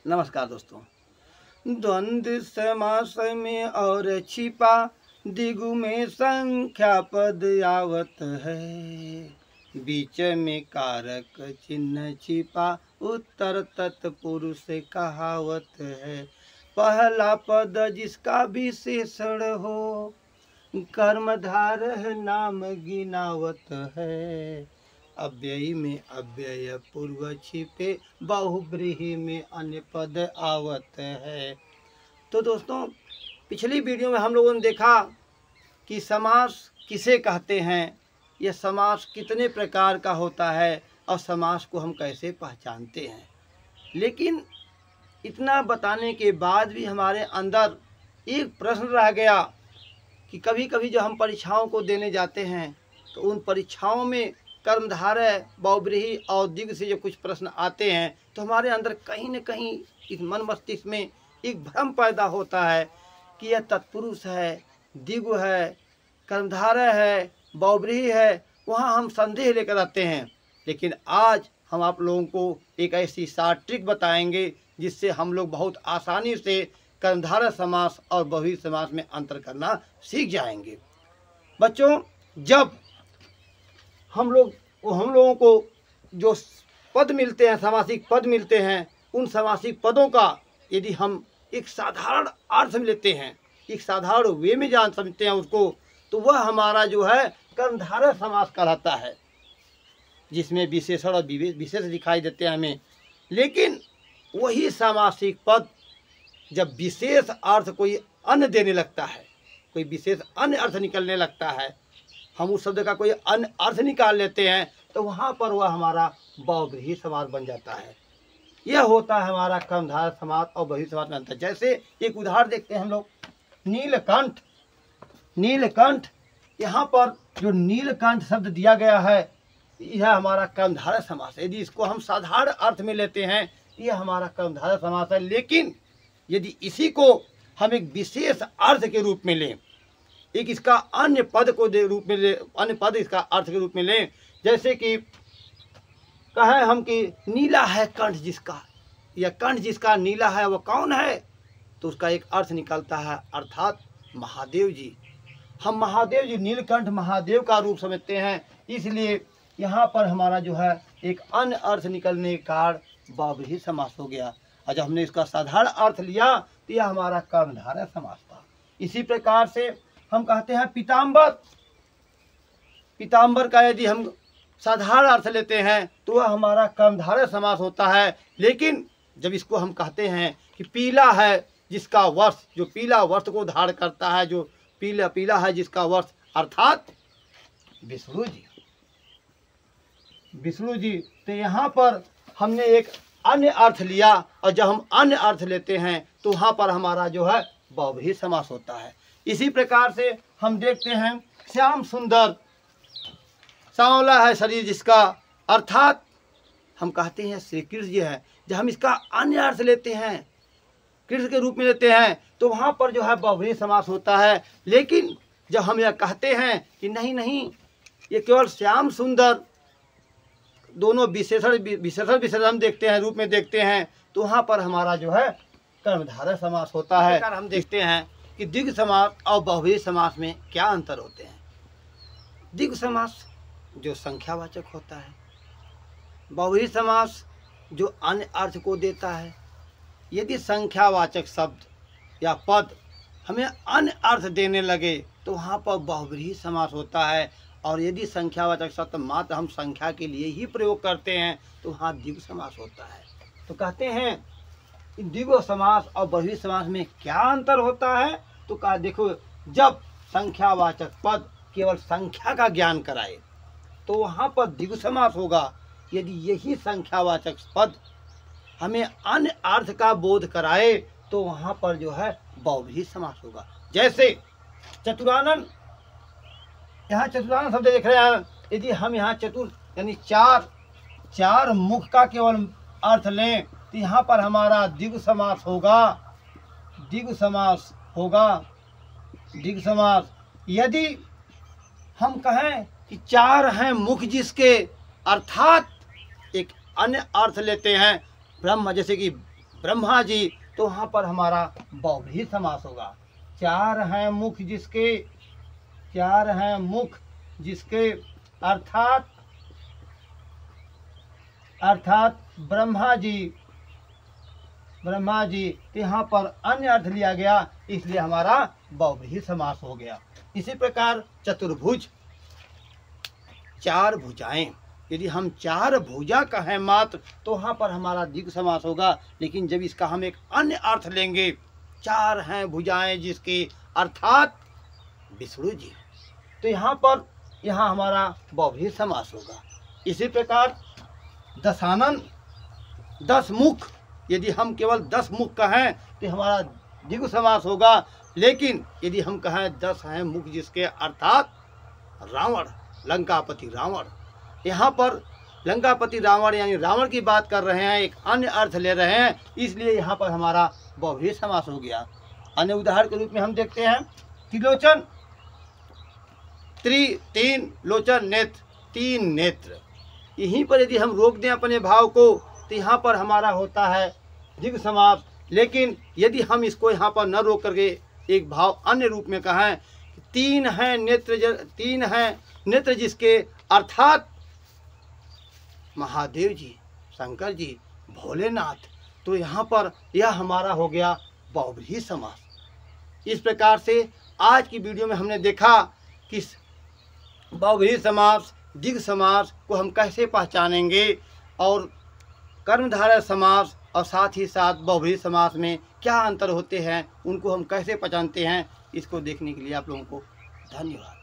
नमस्कार दोस्तों। द्वंद्व समास में और छिपा दिगु में संख्या पद आवत है, बीच में कारक चिन्ह छिपा उत्तर तत्पुरुष कहावत है। पहला पद जिसका विशेषण हो, कर्मधार नाम गिनावत है। अव्ययी में अव्यय पूर्व छिपे, बहुब्रीहि में अन्य पद आवत है। तो दोस्तों, पिछली वीडियो में हम लोगों ने देखा कि समास किसे कहते हैं, यह समास कितने प्रकार का होता है और समास को हम कैसे पहचानते हैं। लेकिन इतना बताने के बाद भी हमारे अंदर एक प्रश्न रह गया कि कभी कभी जब हम परीक्षाओं को देने जाते हैं तो उन परीक्षाओं में कर्मधारय, बहुब्रीहि और दिग् से जो कुछ प्रश्न आते हैं तो हमारे अंदर कहीं न कहीं इस मन मस्तिष्क में एक भ्रम पैदा होता है कि यह तत्पुरुष है, दिगु है, कर्मधारय है, बहुब्रीहि है। वहाँ हम संदेह लेकर आते हैं। लेकिन आज हम आप लोगों को एक ऐसी शॉर्ट ट्रिक बताएंगे जिससे हम लोग बहुत आसानी से कर्मधारय समास और बहुब्रीहि समास में अंतर करना सीख जाएंगे। बच्चों, जब हम लोगों को जो पद मिलते हैं, समासिक पद मिलते हैं, उन समासिक पदों का यदि हम एक साधारण अर्थ में लेते हैं, एक साधारण वे में जान समझते हैं उसको, तो वह हमारा जो है कर्मधारय समास कहलाता है, जिसमें विशेषण और विशेष दिखाई देते हैं हमें। लेकिन वही समासिक पद जब विशेष अर्थ कोई अन्य देने लगता है, कोई विशेष अन्य अर्थ निकलने लगता है, हम उस शब्द का कोई अन्य अर्थ निकाल लेते हैं, तो वहाँ पर वह हमारा बहुब्रीहि समास बन जाता है। यह होता है हमारा कर्मधारय समास और बहुब्रीहि समास में अंतर। जैसे एक उदाहरण देखते हैं हम लोग, नीलकंठ। नीलकंठ, यहाँ पर जो नीलकंठ शब्द दिया गया है, यह हमारा कर्मधारय समास है। यदि इसको हम साधारण अर्थ में लेते हैं, यह हमारा कर्मधारय समास है। लेकिन यदि इसी को हम एक विशेष अर्थ के रूप में लें, एक इसका अन्य पद को रूप में ले, अन्य पद इसका अर्थ के रूप में लें, जैसे कि कहें हम कि नीला है कंठ जिसका, या कंठ जिसका नीला है वह कौन है, तो उसका एक अर्थ निकलता है, अर्थात महादेव जी। हम महादेव जी, नीलकंठ महादेव का रूप समझते हैं, इसलिए यहाँ पर हमारा जो है एक अन्य अर्थ निकलने के कारण बहुब्रीहि समास हो गया। और जब हमने इसका साधारण अर्थ लिया तो यह हमारा कर्मधारय समास था। इसी प्रकार से हम कहते हैं पीताम्बर। पीताम्बर का यदि हम साधारण अर्थ लेते हैं तो वह हमारा कर्मधारय समास होता है। लेकिन जब इसको हम कहते हैं कि पीला है जिसका वस्त्र, जो पीला वस्त्र को धारण करता है, जो पीला है जिसका वस्त्र, अर्थात विष्णु जी। विष्णु जी, तो यहाँ पर हमने एक अन्य अर्थ लिया, और जब हम अन्य अर्थ लेते हैं तो वहाँ पर हमारा जो है बहुब्रीहि समास होता है। इसी प्रकार से हम देखते हैं श्याम सुंदर, सांवला है शरीर जिसका, अर्थात हम कहते हैं श्री कृष्ण जी है। जब हम इसका अन्य अर्थ लेते हैं, कृष्ण के रूप में लेते हैं, तो वहाँ पर जो है बहुब्रीहि समास होता है। लेकिन जब हम यह कहते हैं कि नहीं, ये केवल श्याम सुंदर, दोनों विशेषण हम देखते हैं, रूप में देखते हैं, तो वहाँ पर हमारा जो है कर्मधारय समास होता है। हम देखते हैं कि दिग् समास और बहुब्रीहि समास में क्या अंतर होते हैं। दिग् समास जो संख्यावाचक होता है, बहुब्रीहि समास जो अन्य अर्थ को देता है। यदि संख्यावाचक शब्द या पद हमें अन्य अर्थ देने लगे तो वहाँ पर बहुब्रीहि समास होता है। और यदि संख्यावाचक शब्द मात्र हम संख्या के लिए ही प्रयोग करते हैं तो वहाँ दिग् समास होता है। तो कहते हैं दिग् समास और बहुब्रीहि समास में क्या अंतर होता है, तो कहा देखो, जब संख्यावाचक पद केवल संख्या का ज्ञान कराए तो वहाँ पर दिग् समास होगा। यदि यही संख्यावाचक पद हमें अन्य अर्थ का बोध कराए तो वहाँ पर जो है बहुब्रीहि समास होगा। जैसे चतुरानन, यहाँ चतुरानन शब्द देख रहे हैं, यदि हम यहाँ चतुर यानी चार मुख का केवल अर्थ लें तो यहाँ पर हमारा दिग् समास होगा। दिग् समास होगा, दिग् समास। यदि हम कहें कि चार हैं मुख जिसके, अर्थात एक अन्य अर्थ लेते हैं ब्रह्म, जैसे कि ब्रह्मा जी, तो वहाँ पर हमारा बहुव्रीहि समास होगा। चार हैं मुख जिसके, चार हैं मुख जिसके, अर्थात ब्रह्मा जी, तो यहाँ पर अन्य अर्थ लिया गया, इसलिए हमारा बहुव्रीहि समास हो गया। इसी प्रकार चतुर्भुज, चार भुजाएं, यदि हम चार भुजा कहें मात्र तो वहाँ पर हमारा द्विगु समास होगा। लेकिन जब इसका हम एक अन्य अर्थ लेंगे, चार हैं भुजाएं जिसके, अर्थात विष्णु जी, तो यहाँ हमारा बहुव्रीहि समास होगा। इसी प्रकार दशानन, 10 मुख, यदि हम केवल 10 मुख कहें तो हमारा द्विगु समास होगा। लेकिन यदि हम कहें 10 हैं मुख जिसके, अर्थात रावण, लंकापति रावण, यहाँ पर लंकापति रावण यानी रावण की बात कर रहे हैं, एक अन्य अर्थ ले रहे हैं, इसलिए यहाँ पर हमारा बहुव्रीहि समास हो गया। अन्य उदाहरण के रूप में हम देखते हैं त्रिलोचन, तीन लोचन, नेत्र, 3 नेत्र। यहीं पर यदि हम रोक दें अपने भाव को तो यहाँ पर हमारा होता है द्विगु समास। लेकिन यदि हम इसको यहाँ पर न रोक करके एक भाव अन्य रूप में कहें, 3 हैं नेत्र जिसके, अर्थात महादेव जी, शंकर जी, भोलेनाथ, तो यहाँ पर यह हमारा हो गया बहुव्रीहि समास। इस प्रकार से आज की वीडियो में हमने देखा कि बहुव्रीहि समास, द्विगु समास को हम कैसे पहचानेंगे और कर्मधारय समास और साथ ही साथ बहुव्रीहि समास में क्या अंतर होते हैं, उनको हम कैसे पहचानते हैं। इसको देखने के लिए आप लोगों को धन्यवाद।